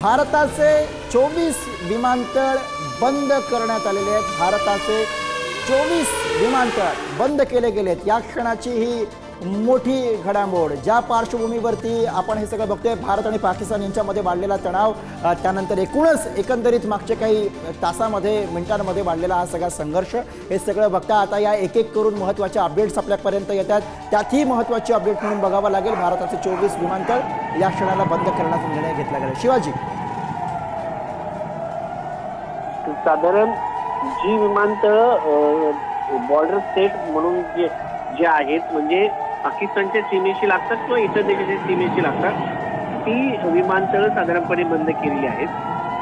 भारताचे 24 विमानतळ बंद करण्यात आलेले आहेत। भारताचे 24 विमानतळ बंद केले गेलेत। या क्षणाची ही मोठी घडामोड, ज्या पार्श्वभूमीवरती आपण हे सगळं बघतोय, भारत आणि पाकिस्तान यांच्यामध्ये वाढलेला तणाव, त्यानंतर एकंदरीत मागच्या काही तासामध्ये मिनिटांमध्ये वाढलेला हा सगळा संघर्ष, हे सगळं बघता आता या एक एक करून महत्त्वाच्या अपडेट्स आपल्यापर्यंत येतात। त्यातही महत्त्वाची अपडेट म्हणून बघावं लागेल, भारताचे 24 विमानतळ या क्षणाला बंद करण्याचा निर्णय घेतला गेला। शिवाजी, साधारण जी विमानतळ बॉर्डर स्टेट म्हणून जे आहेत, म्हणजे पाकिस्तानच्या सीमेशी लागतात किंवा इतर देशाच्या सीमेशी लागतात, ती विमानतळ साधारणपणे बंद केलेली आहेत।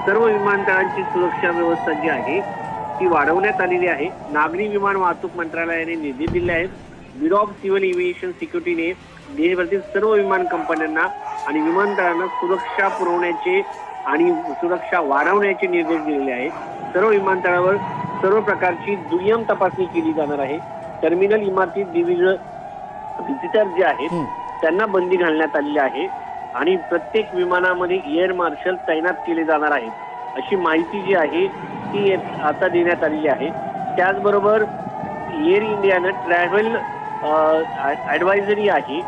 सर्व विमानतळांची सुरक्षा व्यवस्था जी आहे ती वाढवण्यात आलेली आहे। नागरी विमान वाहतूक मंत्रालयाने निर्देश दिले आहेत। ब्युरो ऑफ सिव्हिल एव्हिएशन सिक्युरिटीने देशभरातील सर्व विमान कंपन्यांना आणि विमानतळांना सुरक्षा पुरवण्याचे आणि सुरक्षा वाढवण्याचे निर्देश दिलेले आहेत। सर्व विमानतळावर सर्व प्रकारची दुय्यम तपासणी केली जाणार आहे। टर्मिनल इमारतीत विविध व्हिजिटर जे आहेत त्यांना बंदी घालण्यात आलेली आहे आणि प्रत्येक विमानामध्ये एअर मार्शल तैनात केले जाणार आहेत, अशी माहिती जी आहे ती आता देण्यात आलेली आहे। त्याचबरोबर एअर इंडियानं ट्रॅव्हल ॲडवायझरी आहे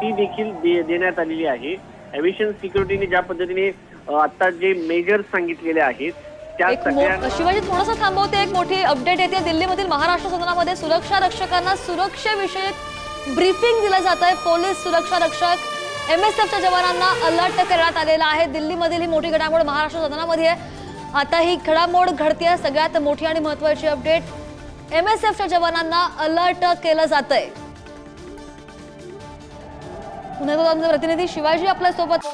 ती देखील देण्यात आलेली आहे। एव्हिएशन सिक्युरिटीने ज्या पद्धतीने आता जे मेजर्स सांगितलेले आहेत शिवाजी थोडासा थांबवते, एक मोठी अपडेट येते। दिल्लीमधील महाराष्ट्र सदनामध्ये सुरक्षा रक्षकांना सुरक्षेविषयक ब्रीफिंग दिलं जात आहे। पोलीस सुरक्षा रक्षक MSFच्या जवानांना अलर्ट करण्यात आलेला आहे। दिल्लीमधील ही मोठी घडामोड महाराष्ट्र सदनामध्ये आहे। आता ही घडामोड घडते, सगळ्यात मोठी आणि महत्त्वाची अपडेट, MSFच्या जवानांना अलर्ट केलं जात आहे। पुण्यातून प्रतिनिधी शिवाजी आपल्या सोबत।